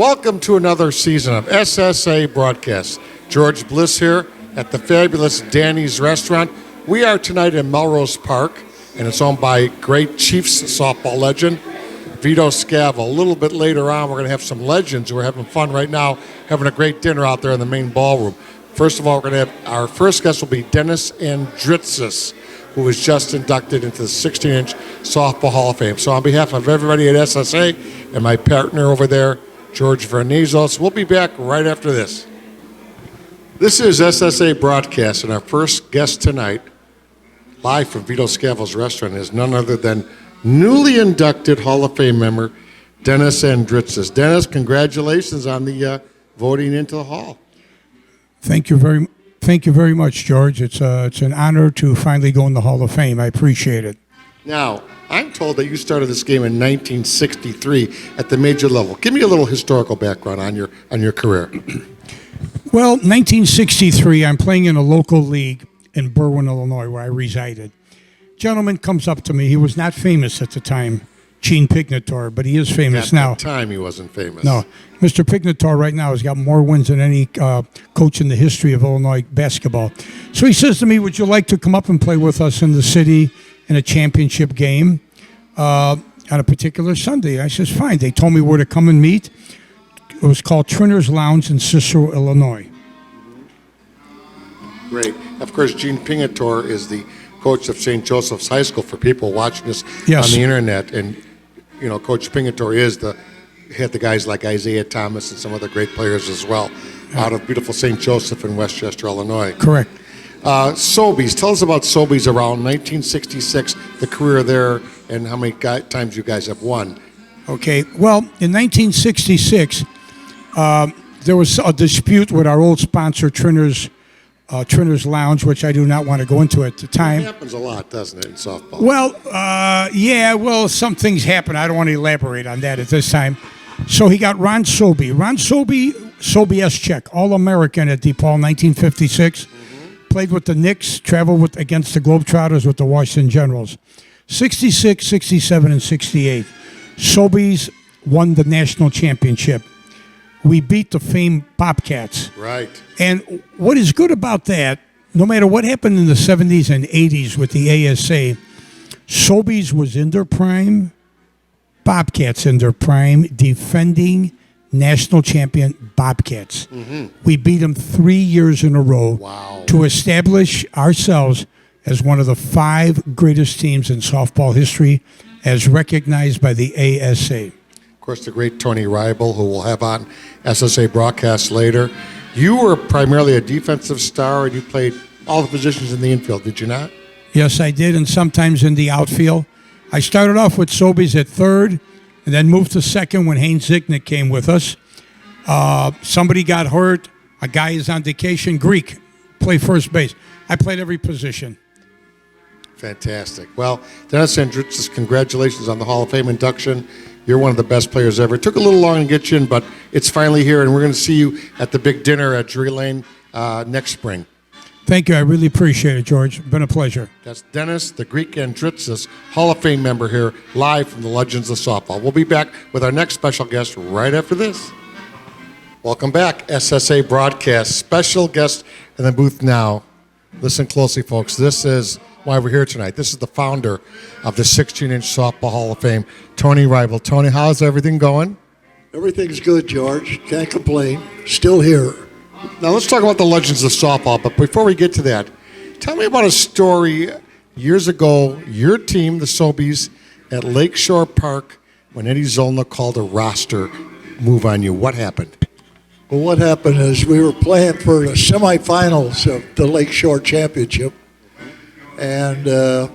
Welcome to another season of SSA Broadcast. George Bliss here at the fabulous Danny's Restaurant. We are tonight in Melrose Park, and it's owned by great Chiefs softball legend, Veto Scavo. A little bit later on, we're going to have some legends who are having fun right now, having a great dinner out there in the main ballroom. First of all, we're going to have our first guest will be Dennis Andrus, who was just inducted into the 16-inch Softball Hall of Fame. So on behalf of everybody at SSA and my partner over there, George Vernizos, we'll be back right after this. This is SSA Broadcast, and our first guest tonight, live from Veto Scavo's restaurant, is none other than newly inducted Hall of Fame member, Dennis Andrus. Dennis, congratulations on the voting into the Hall. Thank you very much, George. It's an honor to finally go in the Hall of Fame. I appreciate it. Now, I'm told that you started this game in 1963 at the major level. Give me a little historical background on your career. Well, 1963, I'm playing in a local league in Berwyn, Illinois, where I resided. Gentleman comes up to me. He was not famous at the time, Gene Pignator, but he is famous now. At the time, he wasn't famous. No. Mr. Pignator right now has got more wins than any coach in the history of Illinois basketball. So he says to me, would you like to come up and play with us in the city in a championship game on a particular Sunday? I says, fine. They told me where to come and meet. It was called Trinner's Lounge in Cicero, Illinois. Great. Of course, Gene Pignator is the coach of St. Joseph's High School for people watching this Yes. on the internet. And, you know, Coach Pignator had the guys like Isaiah Thomas and some other great players as well out of beautiful St. Joseph in Westchester, Illinois. Correct. Sobeys. Tell us about Sobeys around 1966, the career there, and how many times you guys have won. Okay. Well, in 1966, there was a dispute with our old sponsor, Trinner's Lounge, which I do not want to go into at the time. It happens a lot, doesn't it, in softball? Well, yeah, well, some things happen. I don't want to elaborate on that at this time. So he got Ron Sobey. Ron Sobey, Sobieschek, All-American at DePaul, 1956. Played with the Knicks, traveled against the Globetrotters with the Washington Generals. 66, 67, and 68. Sobeys won the national championship. We beat the famed Bobcats. Right. And what is good about that, no matter what happened in the 70s and 80s with the ASA, Sobeys was in their prime, Bobcats in their prime, defending national champion Bobcats. We beat them 3 years in a row to establish ourselves as one of the 5 greatest teams in softball history as recognized by the ASA. Of course, the great Tony Reibel, who we'll have on SSA broadcast later. You were primarily a defensive star, and you played all the positions in the infield, did you not? Yes, I did, and sometimes in the outfield. I started off with Sobeys at third, and then moved to second when Haynes Zignick came with us. Somebody got hurt. A guy is on vacation. Greek, play first base. I played every position. Fantastic. Well, Dennis Andrus, congratulations on the Hall of Fame induction. You're one of the best players ever. It took a little long to get you in, but it's finally here, and we're going to see you at the big dinner at Drury Lane next spring. Thank you. I really appreciate it, George. It's been a pleasure. That's Dennis, the Greek Andrus, Hall of Fame member here, live from the Legends of Softball. We'll be back with our next special guest right after this. Welcome back, SSA Broadcast. Special guest in the booth now. Listen closely, folks. This is why we're here tonight. This is the founder of the 16-inch Softball Hall of Fame, Tony Reibel. Tony, how's everything going? Everything's good, George. Can't complain. Still here. Now let's talk about the Legends of Softball, but before we get to that, tell me about a story years ago, your team, the Sobeys, at Lakeshore Park, when Eddie Zollner called a roster move on you. What happened? Well, what happened is we were playing for the semifinals of the Lakeshore Championship, and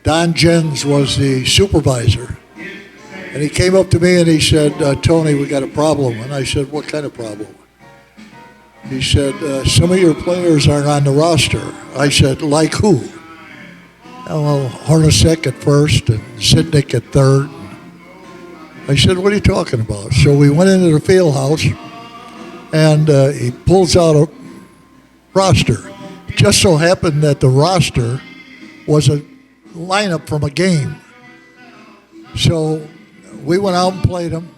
Don Jens was the supervisor. And he came up to me and he said, Tony, we got a problem. And I said, what kind of problem? He said, some of your players aren't on the roster. I said, like who? Well, Hornacek at first and Sidnick at third. I said, what are you talking about? So we went into the field house, and he pulls out a roster. It just so happened that the roster was a lineup from a game. So we went out and played them.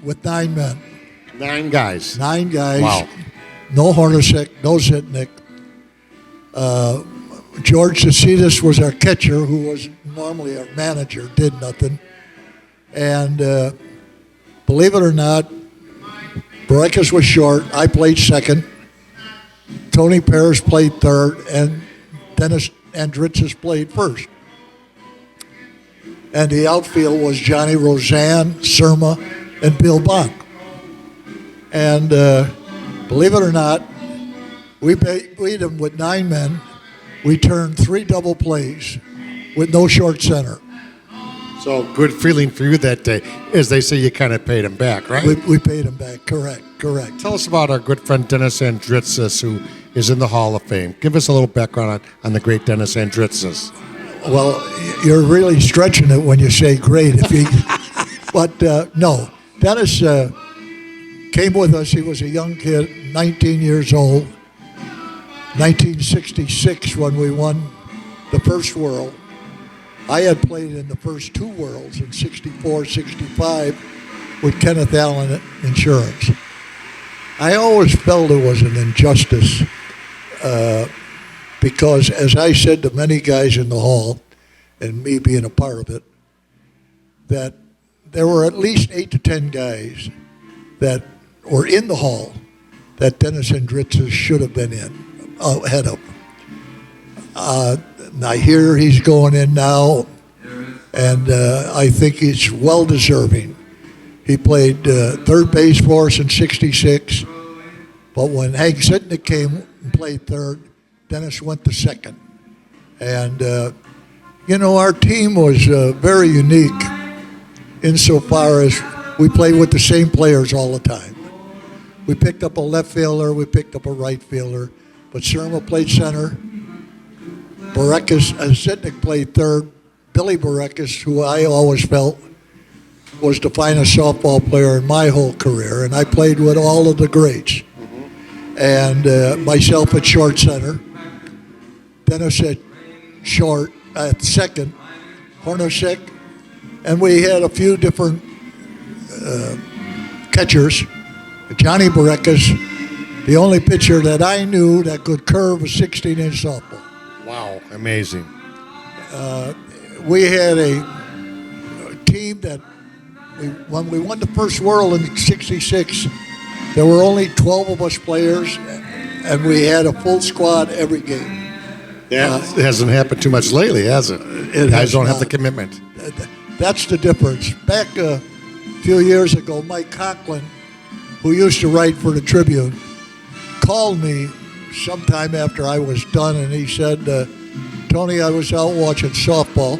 with 9 men. 9 guys. 9 guys. Wow. No Hornacek, no Zitnik. George Bliss was our catcher, who was normally our manager, did nothing. And believe it or not, Baracus was short. I played second. Tony Paris played third, and Dennis Andrus played first. And the outfield was Johnny Roseanne, Surma, and Bill Bonk. And believe it or not, we beat them with 9 men. We turned 3 double plays with no short center. So good feeling for you that day. As they say, you kind of paid him back, right? We paid him back, correct. Tell us about our good friend Dennis Andrus, who is in the Hall of Fame. Give us a little background on the great Dennis Andrus. Well, you're really stretching it when you say great. But no, Dennis came with us. He was a young kid, 19 years old. 1966 when we won the first World. I had played in the first 2 Worlds in 64, 65 with Kenneth Allen Insurance. I always felt it was an injustice because, as I said to many guys in the hall, and me being a part of it, that there were at least 8 to 10 guys that were in the hall that Dennis Andrus should have been ahead of. I hear he's going in now, and I think he's well deserving. He played third base for us in '66, but when Hank Zitnik came and played third, Dennis went to second. And, our team was very unique insofar as we played with the same players all the time. We picked up a left fielder, we picked up a right fielder, but Surma played center. Zitnik played third. Billy Baracus, who I always felt was the finest softball player in my whole career, and I played with all of the greats. And myself at short center, Dennis at short, at second, Hornacek, and we had a few different catchers. Johnny Baracus, the only pitcher that I knew that could curve a 16-inch softball. Wow, amazing. We had a team that, when we won the first World in '66, there were only 12 of us players, and we had a full squad every game. Yeah, it hasn't happened too much lately, has it? Guys don't have the commitment. That's the difference. Back a few years ago, Mike Conklin, who used to write for the Tribune, called me sometime after I was done, and he said, Tony, I was out watching softball,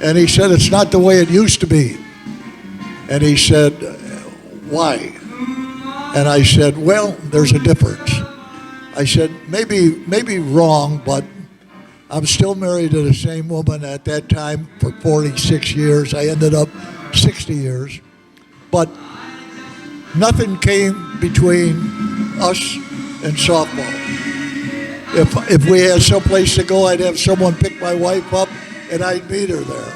and he said, it's not the way it used to be. And he said, why? And I said, well, there's a difference. I said, maybe wrong, but I'm still married to the same woman at that time for 46 years. I ended up 60 years. But nothing came between us and softball. If we had someplace to go, I'd have someone pick my wife up, and I'd meet her there.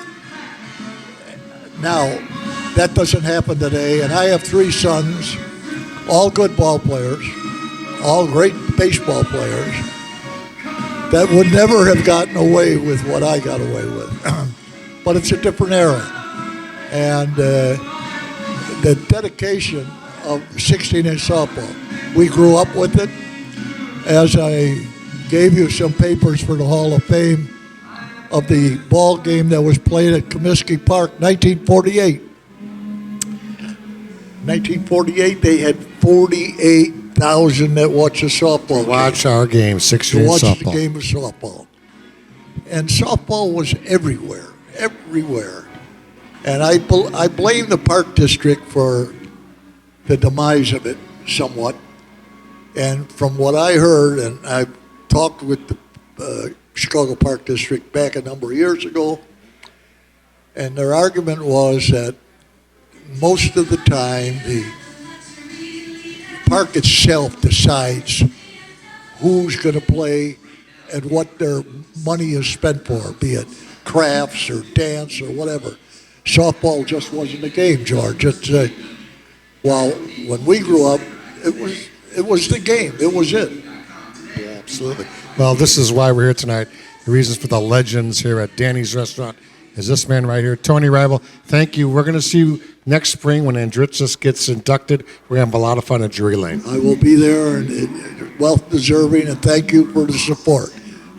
Now, that doesn't happen today, and I have 3 sons, all good ball players, all great baseball players, that would never have gotten away with what I got away with. But it's a different era. And the dedication of 16-inch softball, we grew up with it. As I gave you some papers for the Hall of Fame of the ball game that was played at Comiskey Park, 1948. 1948, they had 48,000 that watched a softball game. Watch our game, 16-inch Watch softball. the game of softball. And softball was everywhere. And I blame the Park District for the demise of it somewhat. And from what I heard, and I talked with the Chicago Park District back a number of years ago, and their argument was that most of the time the park itself decides who's going to play and what their money is spent for, be it crafts or dance or whatever. Softball just wasn't a game, George. While when we grew up, it was the game. It was it. Yeah, absolutely. Well, this is why we're here tonight. The reasons for the legends here at Danny's Restaurant is this man right here, Tony Rival. Thank you. We're going to see you next spring when Andrus gets inducted. We're going to have a lot of fun at Drury Lane. I will be there, and well deserving, and thank you for the support.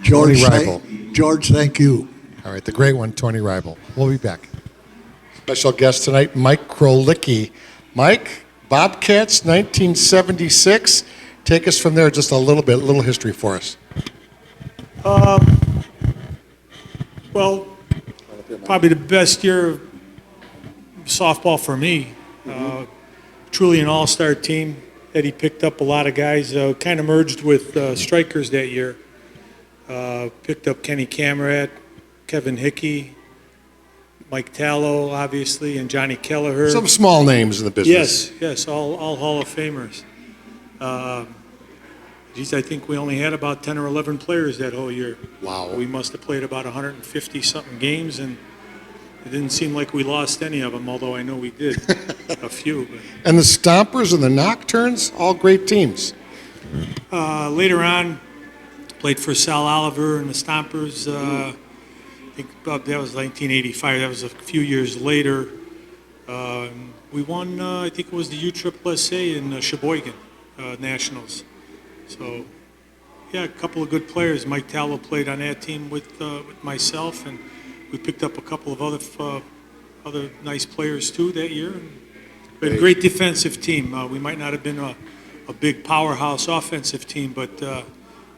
George, Tony Rival. George, thank you. All right, the great one, Tony Rival. We'll be back. Special guest tonight, Mike Koliki. Mike, Bobcats, 1976. Take us from there just a little history for us. Well, probably the best year of softball for me. Truly an all-star team. Eddie picked up a lot of guys. Kind of merged with strikers that year. Picked up Kenny Camerat, Kevin Hickey, Mike Tallow, obviously, and Johnny Kelleher. Some small names in the business. Yes, all Hall of Famers. I think we only had about 10 or 11 players that whole year. Wow. We must have played about 150-something games, and it didn't seem like we lost any of them, although I know we did a few. But. And the Stompers and the Nocturnes, all great teams. Later on, played for Sal Oliver and the Stompers. I think that was 1985. That was a few years later. We won, I think it was the USSSA in Sheboygan Nationals. So, yeah, a couple of good players. Mike Tallow played on that team with myself, and we picked up a couple of other nice players too that year. We had a great defensive team. We might not have been a big powerhouse offensive team, but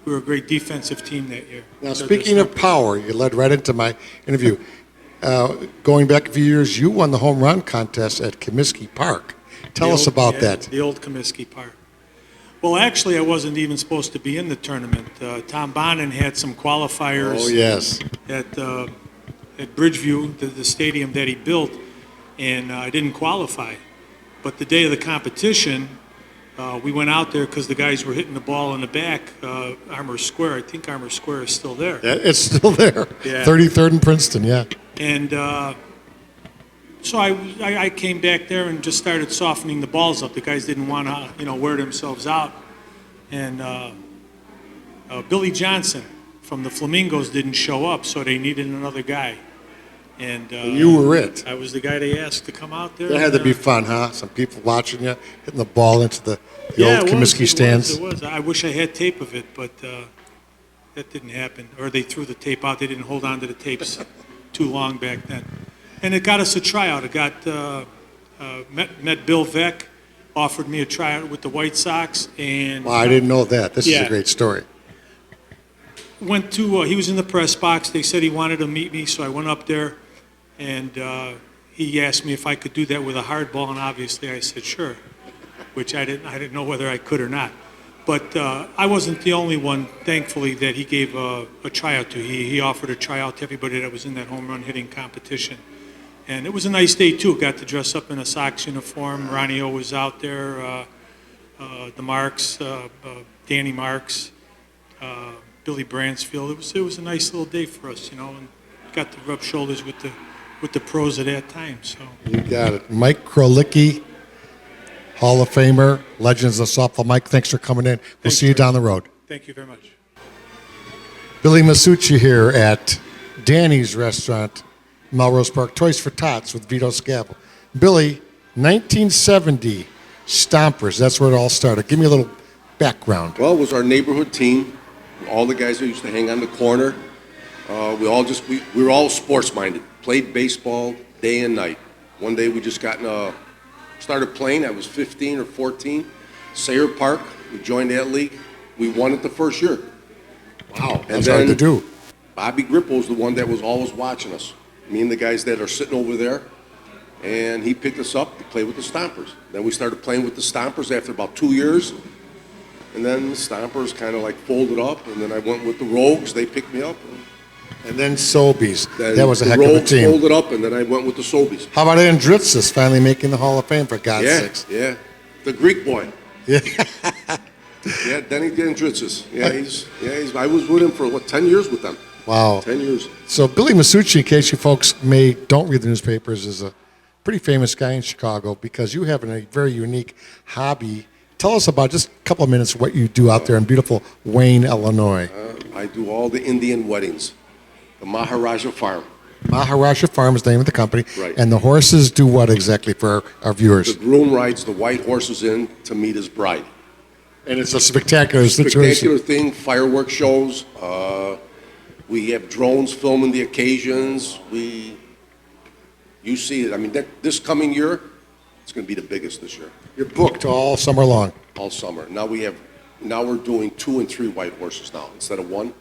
we were a great defensive team that year. Now, speaking of power, you led right into my interview. Going back a few years, you won the home run contest at Comiskey Park. Tell us about that. The old Comiskey Park. Well, actually, I wasn't even supposed to be in the tournament. Tom Bonin had some qualifiers. Oh, yes. At Bridgeview, the stadium that he built, and I didn't qualify. But the day of the competition, we went out there because the guys were hitting the ball in the back, Armour Square. I think Armour Square is still there. Yeah, it's still there. Yeah. 33rd and Princeton, yeah. And so I came back there and just started softening the balls up. The guys didn't want to, wear themselves out. And Billy Johnson from the Flamingos didn't show up, so they needed another guy. And you were it. I was the guy they asked to come out there. That had to be fun, huh? Some people watching you, hitting the ball into the old Comiskey stands. It was. I wish I had tape of it, but that didn't happen. Or they threw the tape out. They didn't hold on to the tapes too long back then. And it got us a tryout. It got met Bill Veck, offered me a tryout with the White Sox, and Well, I didn't know that. This is Yeah. a great story. went to. He was in the press box. They said he wanted to meet me, so I went up there, and he asked me if I could do that with a hard ball, and obviously I said sure, which I didn't know whether I could or not. But I wasn't the only one, thankfully, that he gave a tryout to. He offered a tryout to everybody that was in that home run hitting competition. And it was a nice day, too. Got to dress up in a Sox uniform. Ronnie O was out there, the Marks, Danny Marks, Billy Bransfield. It was a nice little day for us, and got to rub shoulders with the pros at that time. So You got it. Mike Koliki, Hall of Famer, Legends of Softball. Mike, thanks for coming in. We'll see you down the road. thank you very much. Billy Masuchi here at Danny's Restaurant, Melrose Park. Toys for Tots with Veto, Scavo. Billy, 1970 Stompers. That's where it all started. Give me a little background. Well, it was our neighborhood team. All the guys that used to hang on the corner. We were all sports-minded. Played baseball day and night. One day we just started playing. I was 15 or 14. Sayre Park. We joined that league. We won it the first year. Wow, that's hard to do. Bobby Grippo was the one that was always watching us. Me and the guys that are sitting over there. And he picked us up to play with the Stompers. Then we started playing with the Stompers after about 2 years. And then the Stompers kind of folded up. And then I went with the Rogues. They picked me up. And then Sobeys. Then That was a the heck of a Rogues team. folded up, and then I went with the Sobeys. How about Andrus finally making the Hall of Fame, for God's Yeah, sakes? yeah. The Greek boy. Yeah. Yeah, Denny Andrus. I was with him for 10 years with them. Wow. 10 years. So Billy Masuchi, in case you folks don't read the newspapers, is a pretty famous guy in Chicago because you have a very unique hobby. Tell us about just a couple of minutes what you do out there in beautiful Wayne, Illinois. I do all the Indian weddings, the Maharaja Farm. Maharaja Farm is the name of the company. Right. And the horses do what exactly for our viewers? The groom rides the white horses in to meet his bride. And it's a spectacular situation. Spectacular thing, fireworks shows. We have drones filming the occasions. You see it. I mean, this coming year, it's going to be the biggest this year. You're booked all summer long. All summer. Now we're doing 2 and 3 white horses now instead of 1.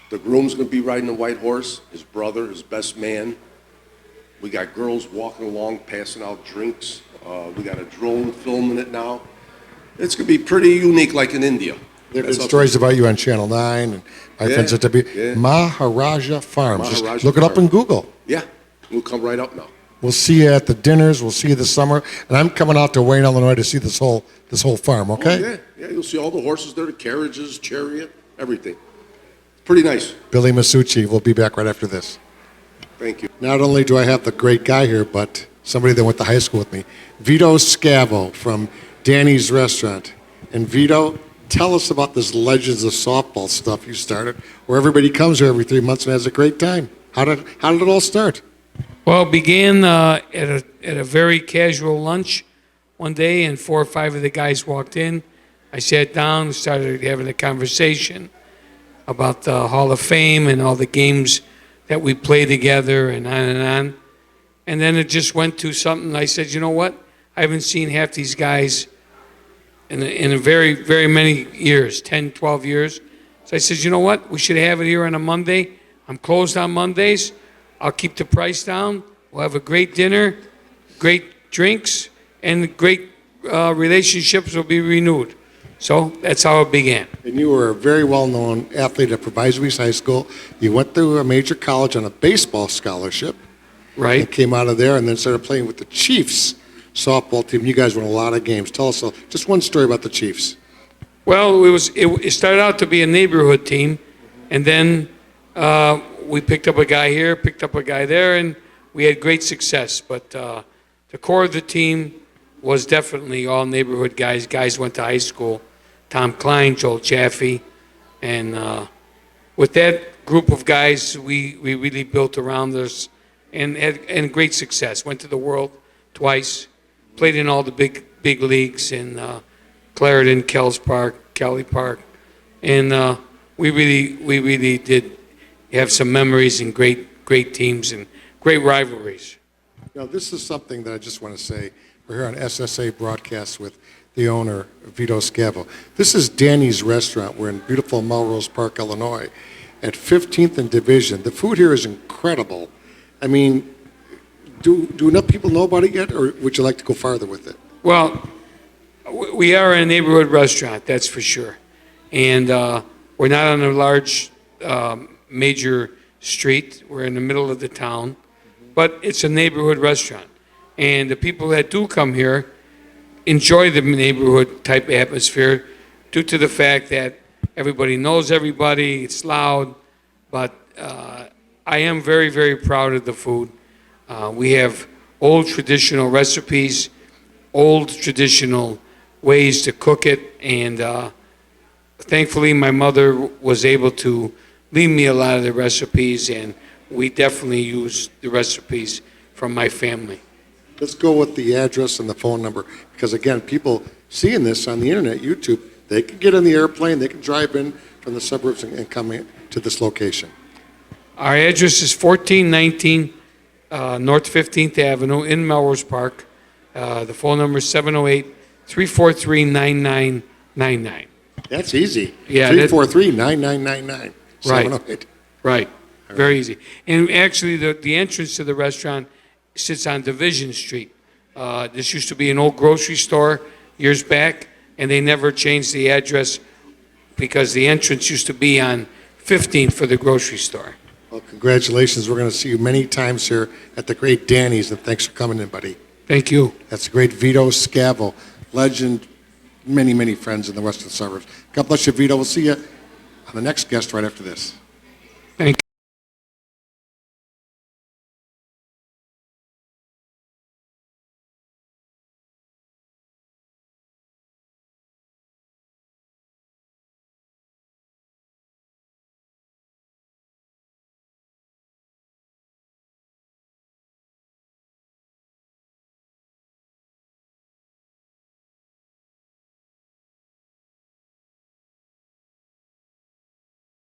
The groom's going to be riding a white horse, his brother, his best man. We got girls walking along, passing out drinks. We got a drone filming it now. It's going to be pretty unique, like in India. There have been stories about you on Channel 9 and my friends at W. Yeah. Maharaja Farms. Just Maharaja look it up Farm. in Google. Yeah, we'll come right up now. We'll see you at the dinners. We'll see you this summer. And I'm coming out to Wayne, Illinois to see this whole farm, okay? Oh, yeah, you'll see all the horses there, the carriages, chariot, everything. Pretty nice. Billy Masuchi will be back right after this. Thank you. Not only do I have the great guy here, but somebody that went to high school with me, Veto Scavo from Danny's Restaurant. And Veto, tell us about this Legends of Softball stuff you started, where everybody comes here every 3 months and has a great time. How did it all start? Well, it began at a very casual lunch one day, and 4 or 5 of the guys walked in. I sat down and started having a conversation about the Hall of Fame and all the games that we play together and on and on. And then it just went to something. I said, you know what? I haven't seen half these guys in a very, very many years, 10, 12 years. So I said, you know what? We should have it here on a Monday. I'm closed on Mondays. I'll keep the price down. We'll have a great dinner, great drinks, and great relationships will be renewed. So that's how it began. And you were a very well-known athlete at Proviso East High School. You went to a major college on a baseball scholarship. Right. And came out of there and then started playing with the Chiefs softball team. You guys won a lot of games. Tell us just one story about the Chiefs. Well, it started out to be a neighborhood team, and then we picked up a guy here, picked up a guy there, and we had great success. But the core of the team was definitely all neighborhood guys. Guys went to high school. Tom Klein, Joel Chaffee, and with that group of guys, we really built around us and had great success. Went to the World twice, played in all the big leagues in Clarendon, Kells Park, Kelly Park, and we really did have some memories and great teams and great rivalries. Now, this is something that I just want to say. We're here on SSA broadcast with the owner, Veto Scavo. This is Danny's Restaurant. We're in beautiful Melrose Park, Illinois, at 15th and Division. The food here is incredible. I mean, do enough people know about it yet, or would you like to go farther with it? Well, we are a neighborhood restaurant, that's for sure. And we're not on a large major street. We're in the middle of the town. But it's a neighborhood restaurant. And the people that do come here enjoy the neighborhood type atmosphere due to the fact that everybody knows everybody, it's loud. But I am very, very proud of the food. We have old traditional recipes, old traditional ways to cook it, and thankfully my mother was able to leave me a lot of the recipes, and we definitely use the recipes from my family. Let's go with the address and the phone number, because again, people seeing this on the internet, YouTube, they can get on the airplane, they can drive in from the suburbs and come in to this location. Our address is 1419 North 15th Avenue in Melrose Park. The phone number is 708-343-9999. That's easy. Yeah, 343-9999. Right. Right. Very easy. And actually, the entrance to the restaurant sits on Division Street. This used to be an old grocery store years back, and they never changed the address because the entrance used to be on 15th for the grocery store. Well, congratulations. We're going to see you many times here at the great Danny's, and thanks for coming in, buddy. Thank you. That's the great Veto Scavo, legend, many, many friends in the western suburbs. God bless you, Veto. We'll see you on the next guest right after this.